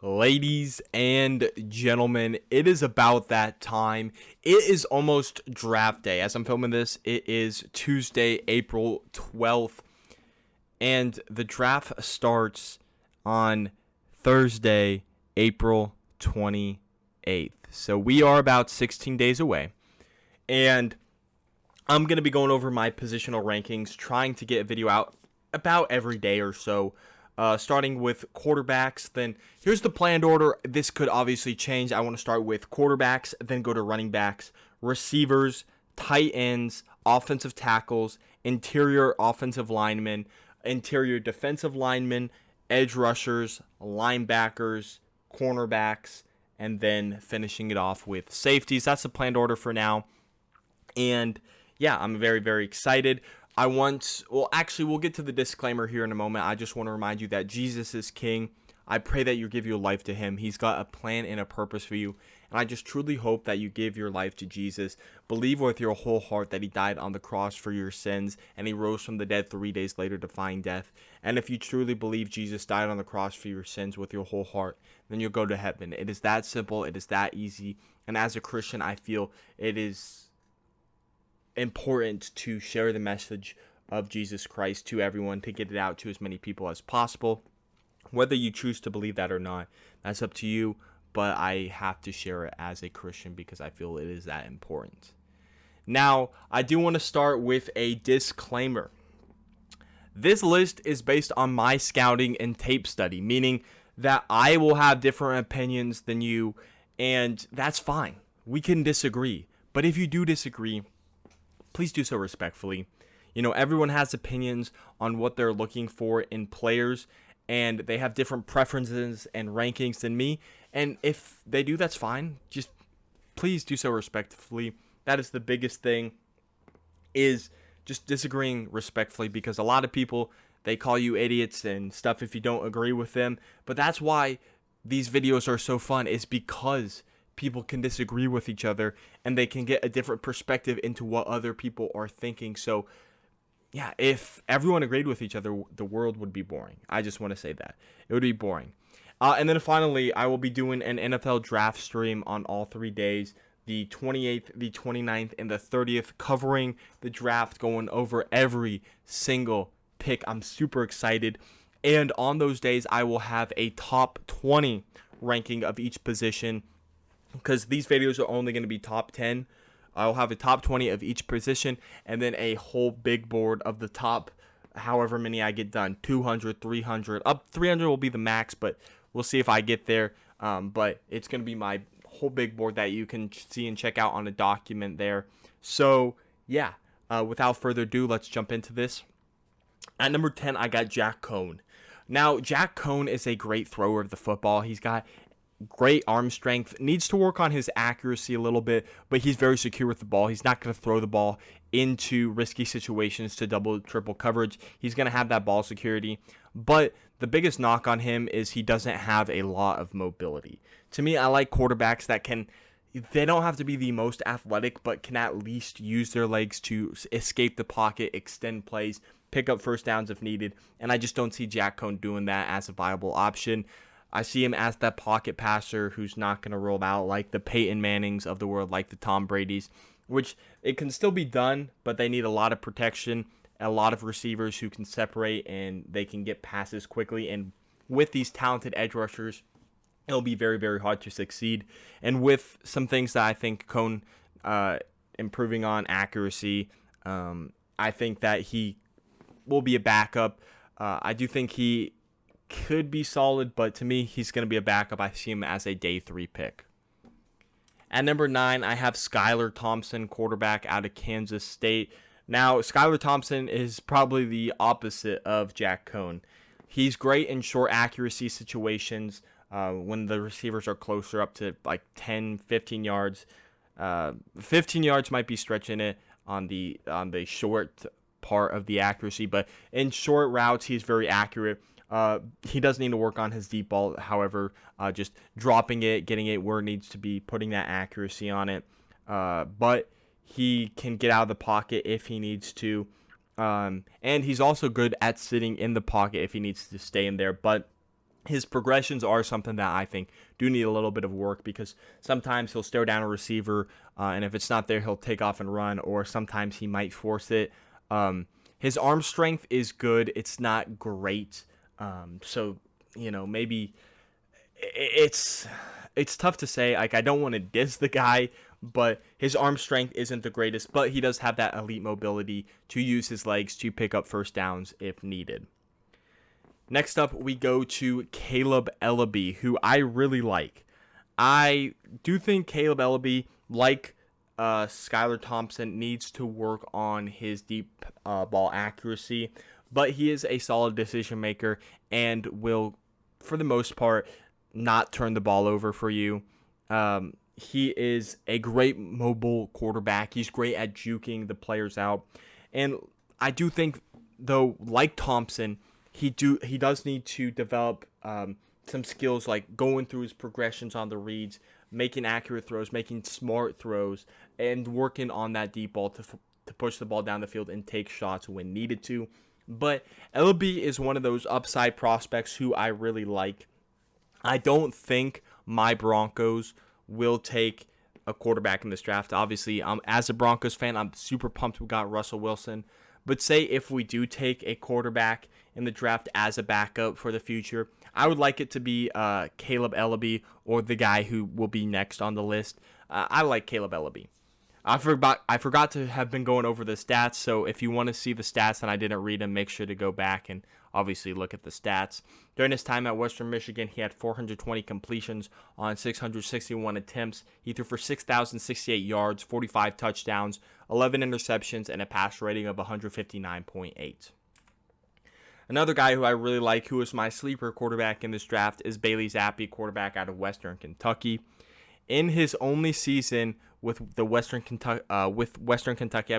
Ladies and gentlemen, it is about that time. It is almost draft day. As I'm filming this, it is Tuesday, April 12th, and the draft starts on Thursday, April 28th. So we are about 16 days away, and I'm going to be going over my positional rankings, trying to get a video out about every day or so. Starting with quarterbacks, then here's the planned order. This could obviously change. I want to start with quarterbacks, then go to running backs, receivers, tight ends, offensive tackles, interior offensive linemen, interior defensive linemen, edge rushers, linebackers, cornerbacks, and then finishing it off with safeties. That's the planned order for now. And yeah, I'm very, very excited. We'll get to the disclaimer here in a moment. I just want to remind you that Jesus is King. I pray that you give your life to him. He's got a plan and a purpose for you. And I just truly hope that you give your life to Jesus. Believe with your whole heart that he died on the cross for your sins and he rose from the dead 3 days later, defying death. And if you truly believe Jesus died on the cross for your sins with your whole heart, then you'll go to heaven. It is that simple. It is that easy. And as a Christian, I feel it is important to share the message of Jesus Christ to everyone, to get it out to as many people as possible. Whether you choose to believe that or not, that's up to you, but I have to share it as a Christian because I feel it is that important. Now, I do want to start with a disclaimer. This list is based on my scouting and tape study, meaning that I will have different opinions than you, and that's fine. We can disagree, but if you do disagree, please do so respectfully. You know, everyone has opinions on what they're looking for in players, and they have different preferences and rankings than me. And if they do, that's fine. Just please do so respectfully. That is the biggest thing, is just disagreeing respectfully, because a lot of people, they call you idiots and stuff if you don't agree with them. But that's why these videos are so fun, is because people can disagree with each other and they can get a different perspective into what other people are thinking. So yeah, if everyone agreed with each other, the world would be boring. I just want to say that. It would be boring. And then finally, I will be doing an NFL draft stream on all 3 days, the 28th, the 29th, and the 30th, covering the draft, going over every single pick. I'm super excited. And on those days, I will have a top 20 ranking of each position, because these videos are only going to be top 10. I'll have a top 20 of each position, and then a whole big board of the top however many I get done, 200, 300. Up 300 will be the max, but we'll see if I get there. But it's going to be my whole big board that you can see and check out on a document there. So, yeah, without further ado, let's jump into this. At number 10, I got Jack Coan. Now, Jack Coan is a great thrower of the football. He's got great arm strength, needs to work on his accuracy a little bit, but he's very secure with the ball. He's not going to throw the ball into risky situations to double, triple coverage. He's going to have that ball security, but the biggest knock on him is he doesn't have a lot of mobility. To me, I like quarterbacks that they don't have to be the most athletic, but can at least use their legs to escape the pocket, extend plays, pick up first downs if needed, and I just don't see Jack Coan doing that as a viable option. I see him as that pocket passer who's not going to roll out like the Peyton Mannings of the world, like the Tom Brady's, which it can still be done, but they need a lot of protection, a lot of receivers who can separate, and they can get passes quickly. And with these talented edge rushers, it'll be very, very hard to succeed. And with some things that I think Coan improving on, accuracy, I think that he will be a backup. I do think he could be solid, but to me, he's going to be a backup. I see him as a day 3 pick. At number 9, I have Skyler Thompson, quarterback out of Kansas State. Now, Skyler Thompson is probably the opposite of Jack Coan. He's great in short accuracy situations when the receivers are closer, up to like 10, 15 yards. 15 yards might be stretching it on the short part of the accuracy, but in short routes, he's very accurate. He does need to work on his deep ball, however, just dropping it, getting it where it needs to be, putting that accuracy on it. But he can get out of the pocket if he needs to. And he's also good at sitting in the pocket if he needs to stay in there. But his progressions are something that I think do need a little bit of work, because sometimes he'll stare down a receiver, and if it's not there, he'll take off and run, or sometimes he might force it. His arm strength is good. It's not great. So, maybe it's tough to say. Like, I don't want to diss the guy, but his arm strength isn't the greatest, but he does have that elite mobility to use his legs to pick up first downs if needed. Next up, we go to Caleb Ellaby, who I really like. I do think Caleb Ellaby, like Skyler Thompson, needs to work on his deep ball accuracy, but he is a solid decision maker and will, for the most part, not turn the ball over for you. He is a great mobile quarterback. He's great at juking the players out. And I do think, though, like Thompson, he does need to develop some skills like going through his progressions on the reads, making accurate throws, making smart throws, and working on that deep ball to push the ball down the field and take shots when needed to. But LB is one of those upside prospects who I really like. I don't think my Broncos will take a quarterback in this draft. Obviously, as a Broncos fan, I'm super pumped we got Russell Wilson. But say if we do take a quarterback in the draft as a backup for the future, I would like it to be Caleb Ellaby, or the guy who will be next on the list. I like Caleb Ellaby. I forgot to have been going over the stats, so if you want to see the stats and I didn't read them, make sure to go back and obviously look at the stats. During his time at Western Michigan, he had 420 completions on 661 attempts. He threw for 6,068 yards, 45 touchdowns, 11 interceptions, and a passer rating of 159.8. Another guy who I really like, who is my sleeper quarterback in this draft, is Bailey Zappe, quarterback out of Western Kentucky. In his only season with Western Kentucky, I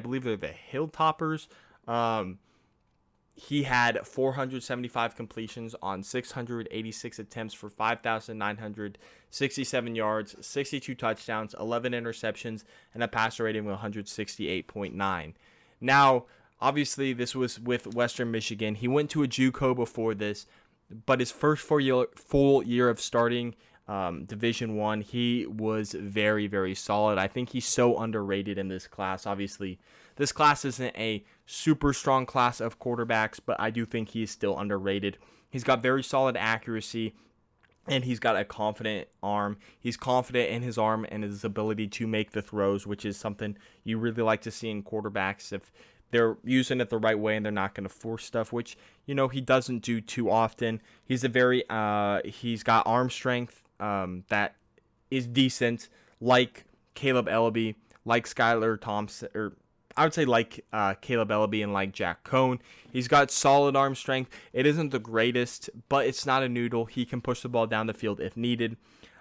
believe they're the Hilltoppers. He had 475 completions on 686 attempts for 5,967 yards, 62 touchdowns, 11 interceptions, and a passer rating of 168.9. Now, obviously, this was with Western Michigan. He went to a JUCO before this, but his first full year of starting Division I, he was very, very solid. I think he's so underrated in this class. Obviously, this class isn't a super strong class of quarterbacks, but I do think he's still underrated. He's got very solid accuracy, and he's got a confident arm. He's confident in his arm and his ability to make the throws, which is something you really like to see in quarterbacks if they're using it the right way and they're not going to force stuff, which, he doesn't do too often. He's he's got arm strength that is decent, like Caleb Ellaby, like Skyler Thompson, or I would say like Caleb Ellaby and like Jack Coan. He's got solid arm strength. It isn't the greatest, but it's not a noodle. He can push the ball down the field if needed.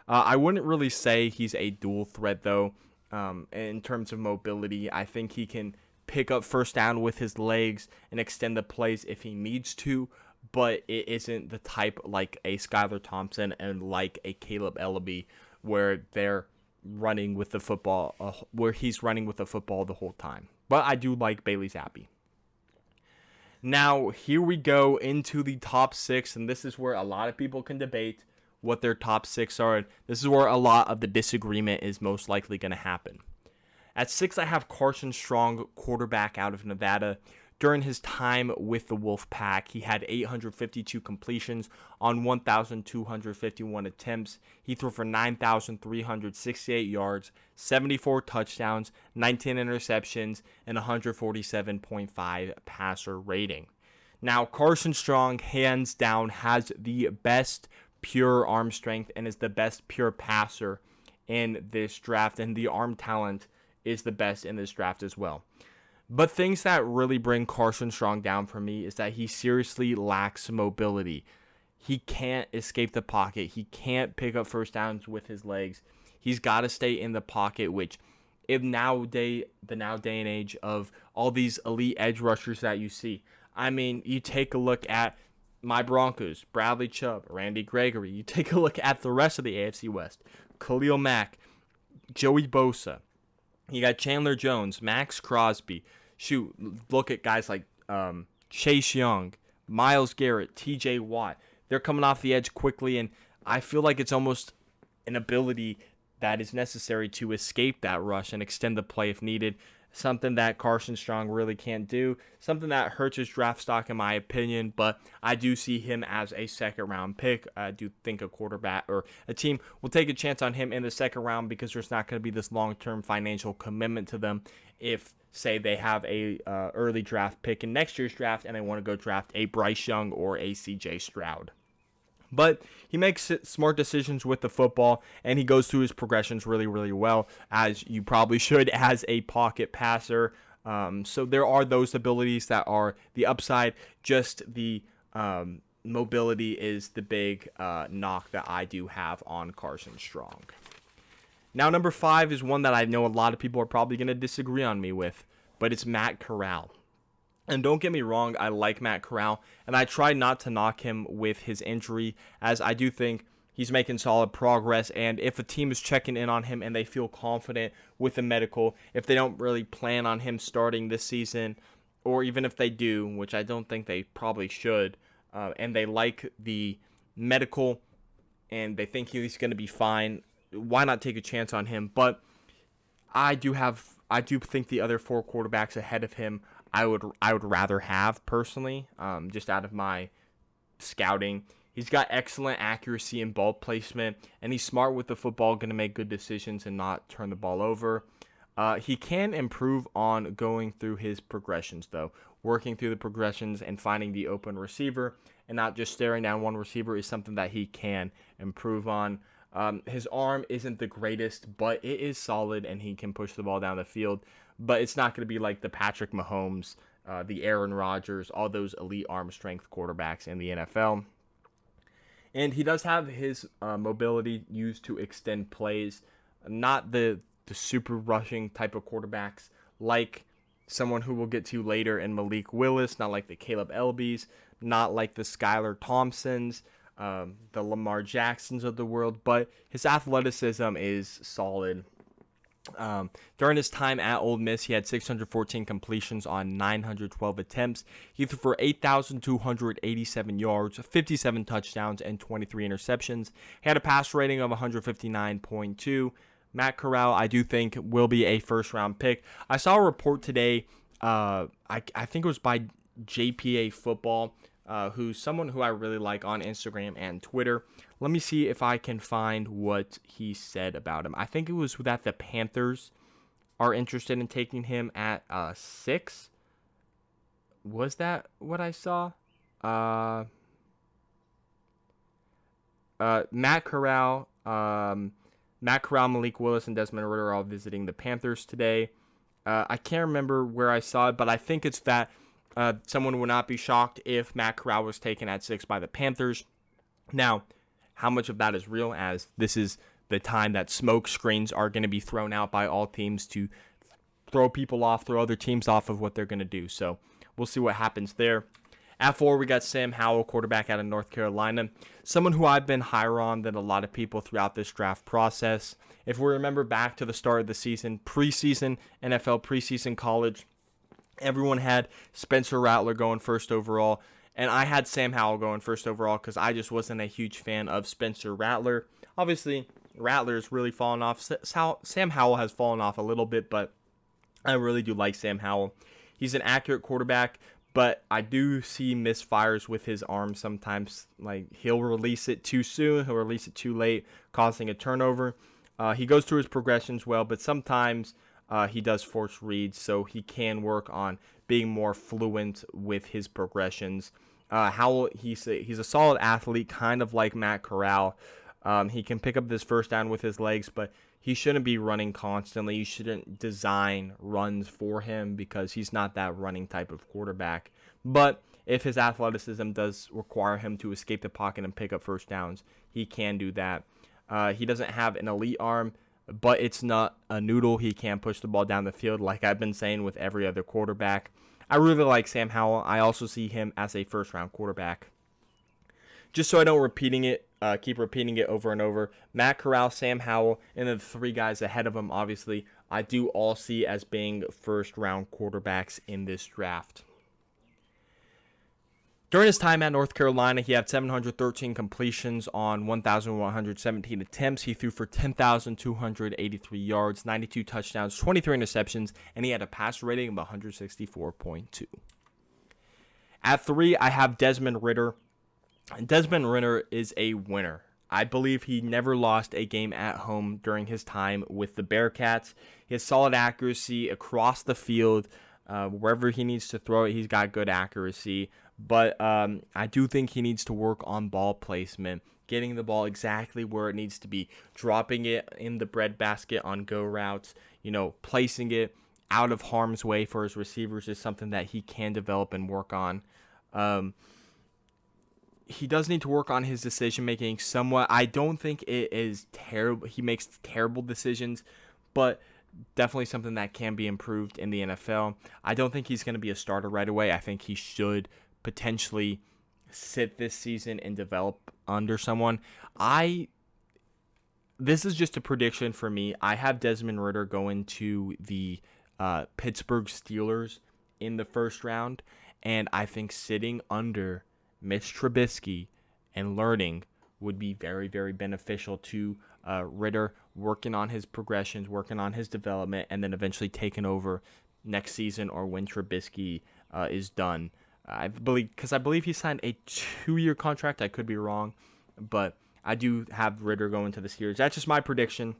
I wouldn't really say he's a dual threat, though, in terms of mobility. I think he can pick up first down with his legs and extend the plays if he needs to, but it isn't the type like a Skyler Thompson and like a Caleb Ellaby where they're running with the football, where he's running with the football the whole time. But I do like Bailey Zappe. Now, here we go into the top 6, and this is where a lot of people can debate what their top 6 are. This is where a lot of the disagreement is most likely going to happen. At 6, I have Carson Strong, quarterback out of Nevada. During his time with the Wolfpack, he had 852 completions on 1,251 attempts. He threw for 9,368 yards, 74 touchdowns, 19 interceptions, and 147.5 passer rating. Now, Carson Strong, hands down, has the best pure arm strength and is the best pure passer in this draft, and the arm talent is the best in this draft as well. But things that really bring Carson Strong down for me is that he seriously lacks mobility. He can't escape the pocket. He can't pick up first downs with his legs. He's got to stay in the pocket, which the now day and age of all these elite edge rushers that you see. I mean, you take a look at my Broncos, Bradley Chubb, Randy Gregory. You take a look at the rest of the AFC West, Khalil Mack, Joey Bosa. You got Chandler Jones, Max Crosby. Shoot, look at guys like Chase Young, Myles Garrett, TJ Watt. they're coming off the edge quickly, and I feel like it's almost an ability that is necessary to escape that rush and extend the play if needed. Something that Carson Strong really can't do. Something that hurts his draft stock in my opinion, but I do see him as a second-round pick. I do think a quarterback or a team will take a chance on him in the second round because there's not going to be this long-term financial commitment to them if, say, they have a early draft pick in next year's draft and they want to go draft a Bryce Young or a C.J. Stroud. But he makes smart decisions with the football, and he goes through his progressions really, really well, as you probably should as a pocket passer. So there are those abilities that are the upside. Just the mobility is the big knock that I do have on Carson Strong. Now, number 5 is one that I know a lot of people are probably going to disagree on me with, but it's Matt Corral. And don't get me wrong, I like Matt Corral, and I try not to knock him with his injury, as I do think he's making solid progress, and if a team is checking in on him and they feel confident with the medical, if they don't really plan on him starting this season, or even if they do, which I don't think they probably should, and they like the medical and they think he's going to be fine, why not take a chance on him? But I do think the other 4 quarterbacks ahead of him I would rather have personally, just out of my scouting. He's got excellent accuracy and ball placement, and he's smart with the football, going to make good decisions and not turn the ball over. He can improve on going through his progressions, though. Working through the progressions and finding the open receiver and not just staring down one receiver is something that he can improve on. His arm isn't the greatest, but it is solid, and he can push the ball down the field. But it's not going to be like the Patrick Mahomes, the Aaron Rodgers, all those elite arm strength quarterbacks in the NFL. And he does have his mobility used to extend plays, not the super rushing type of quarterbacks like someone who we'll get to later in Malik Willis, not like the Caleb Elbys, not like the Skyler Thompsons, the Lamar Jacksons of the world, but his athleticism is solid. During his time at Ole Miss, he had 614 completions on 912 attempts. He threw for 8,287 yards, 57 touchdowns, and 23 interceptions. He had a pass rating of 159.2. Matt Corral, I do think, will be a first-round pick. I saw a report today, I think it was by JPA Football, who's someone who I really like on Instagram and Twitter. Let me see if I can find what he said about him. I think it was that the Panthers are interested in taking him at 6. Was that what I saw? Matt Corral, Malik Willis, and Desmond Ritter are all visiting the Panthers today. I can't remember where I saw it, but I think it's that someone would not be shocked if Matt Corral was taken at 6 by the Panthers. Now, how much of that is real, as this is the time that smoke screens are going to be thrown out by all teams to throw people off, throw other teams off of what they're going to do. So we'll see what happens there. At 4, we got Sam Howell, quarterback out of North Carolina. Someone who I've been higher on than a lot of people throughout this draft process. If we remember back to the start of the season, preseason, NFL, preseason college, everyone had Spencer Rattler going first overall. And I had Sam Howell going first overall because I just wasn't a huge fan of Spencer Rattler. Obviously, Rattler's really fallen off. Sam Howell has fallen off a little bit, but I really do like Sam Howell. He's an accurate quarterback, but I do see misfires with his arm sometimes. Like, he'll release it too soon, he'll release it too late, causing a turnover. He goes through his progressions well, but sometimes he does force reads, so he can work on being more fluent with his progressions. Howell, he's a solid athlete, kind of like Matt Corral. He can pick up this first down with his legs, but he shouldn't be running constantly. You shouldn't design runs for him because he's not that running type of quarterback. But if his athleticism does require him to escape the pocket and pick up first downs, he can do that. He doesn't have an elite arm, but it's not a noodle. He can push the ball down the field like I've been saying with every other quarterback. I really like Sam Howell. I also see him as a first-round quarterback. Just so I don't keep repeating it over and over, Matt Corral, Sam Howell, and then the 3 guys ahead of him, obviously, I do all see as being first-round quarterbacks in this draft. During his time at North Carolina, he had 713 completions on 1,117 attempts. He threw for 10,283 yards, 92 touchdowns, 23 interceptions, and he had a passer rating of 164.2. At 3, I have Desmond Ritter. Desmond Ritter is a winner. I believe he never lost a game at home during his time with the Bearcats. He has solid accuracy across the field. Wherever he needs to throw it, he's got good accuracy. But I do think he needs to work on ball placement, getting the ball exactly where it needs to be, dropping it in the breadbasket on go routes, placing it out of harm's way for his receivers is something that he can develop and work on. He does need to work on his decision making somewhat. I don't think it is terrible. He makes terrible decisions, but definitely something that can be improved in the NFL. I don't think he's going to be a starter right away. I think he should potentially sit this season and develop under someone. This is just a prediction for me. I have Desmond Ritter going to the Pittsburgh Steelers in the first round, and I think sitting under Mitch Trubisky and learning would be very, very beneficial to Ritter, working on his progressions, working on his development, and then eventually taking over next season or when Trubisky is done. I believe he signed a 2-year contract. I could be wrong, but I do have Ritter going to the Steelers. That's just my prediction,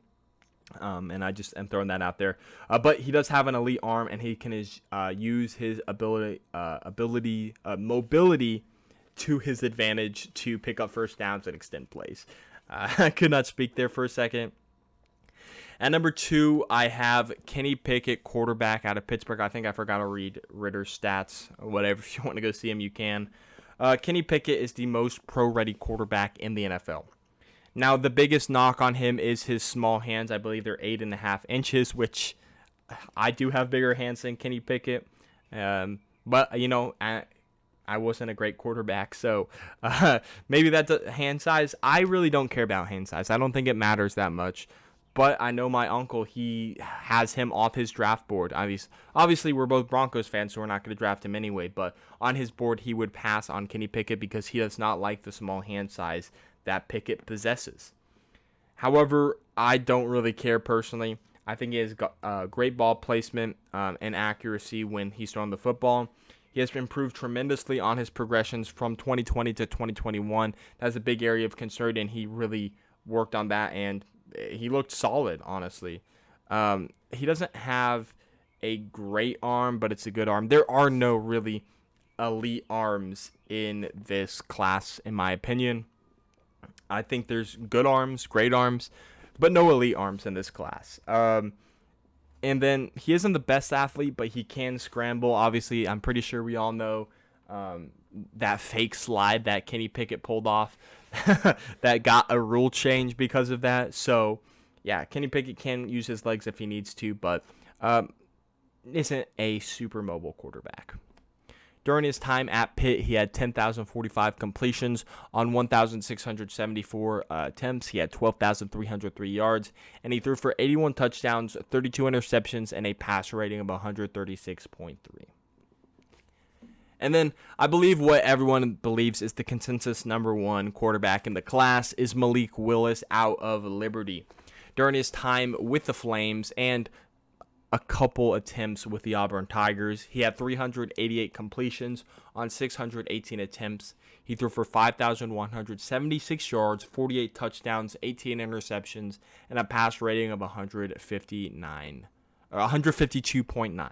and I just am throwing that out there. But he does have an elite arm, and he can use his mobility to his advantage to pick up first downs and extend plays. I could not speak there for a second. At number 2, I have Kenny Pickett, quarterback out of Pittsburgh. I think I forgot to read Ritter's stats or whatever. If you want to go see him, you can. Kenny Pickett is the most pro-ready quarterback in the NFL. Now, the biggest knock on him is his small hands. I believe they're 8.5 inches, which I do have bigger hands than Kenny Pickett. But, I wasn't a great quarterback, so maybe that's hand size. I really don't care about hand size. I don't think it matters that much. But I know my uncle, he has him off his draft board. Obviously, we're both Broncos fans, so we're not going to draft him anyway. But on his board, he would pass on Kenny Pickett because he does not like the small hand size that Pickett possesses. However, I don't really care personally. I think he has great ball placement and accuracy when he's throwing the football. He has improved tremendously on his progressions from 2020 to 2021. That's a big area of concern, and he really worked on that, and he looked solid, honestly. He doesn't have a great arm, but it's a good arm. There are no really elite arms in this class, in my opinion. I think there's good arms, great arms, but no elite arms in this class. And then he isn't the best athlete, but he can scramble. Obviously, I'm pretty sure we all know that fake slide that Kenny Pickett pulled off that got a rule change because of that. So, yeah, Kenny Pickett can use his legs if he needs to, but isn't a super mobile quarterback. During his time at Pitt, he had 10,045 completions on 1,674 attempts. He had 12,303 yards, and he threw for 81 touchdowns, 32 interceptions, and a passer rating of 136.3. And then I believe what everyone believes is the consensus number 1 quarterback in the class is Malik Willis out of Liberty. During his time with the Flames and a couple attempts with the Auburn Tigers, he had 388 completions on 618 attempts. He threw for 5,176 yards, 48 touchdowns, 18 interceptions, and a pass rating of 152.9.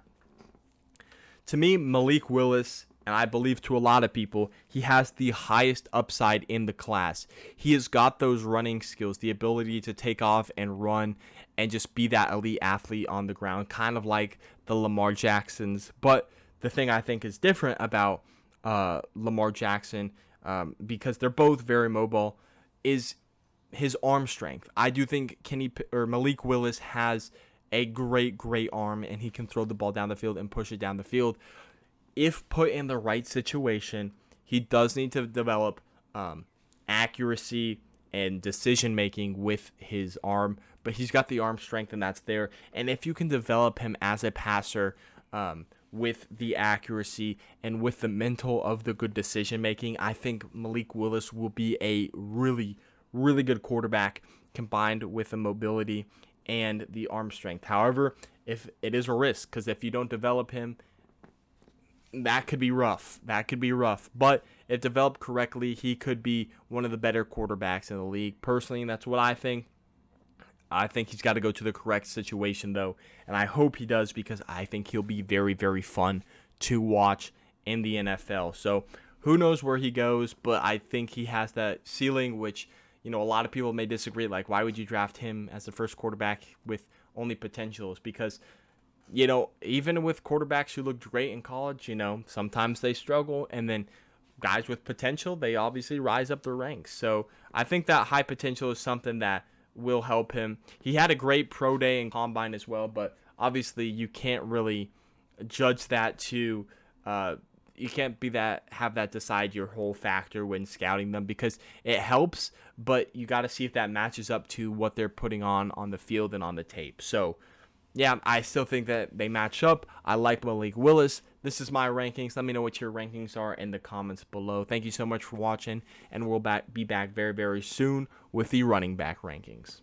To me, Malik Willis, and I believe to a lot of people, he has the highest upside in the class. He has got those running skills, the ability to take off and run and just be that elite athlete on the ground, kind of like the Lamar Jacksons. But the thing I think is different about Lamar Jackson, because they're both very mobile, is his arm strength. I do think Malik Willis has a great arm, and he can throw the ball down the field and push it down the field. If put in the right situation, he does need to develop accuracy and decision-making with his arm, but he's got the arm strength, and that's there. And if you can develop him as a passer with the accuracy and with the mental of the good decision making, I think Malik Willis will be a really, really good quarterback combined with the mobility and the arm strength. However, if it is a risk, because if you don't develop him, that could be rough. But if developed correctly, he could be one of the better quarterbacks in the league. Personally, that's what I think. I think he's got to go to the correct situation, though, and I hope he does, because I think he'll be very, very fun to watch in the NFL. So who knows where he goes, but I think he has that ceiling, which, a lot of people may disagree. Like, why would you draft him as the first quarterback with only potentials? Because, even with quarterbacks who looked great in college, sometimes they struggle, and then guys with potential, they obviously rise up the ranks. So I think that high potential is something that will help him. He had a great pro day and combine as well, but obviously you can't really judge that to you can't have that decide your whole factor when scouting them, because it helps, but you got to see if that matches up to what they're putting on the field and on the tape. So yeah, I still think that they match up. I like Malik Willis. This is my rankings. Let me know what your rankings are in the comments below. Thank you so much for watching, and we'll be back very, very soon with the running back rankings.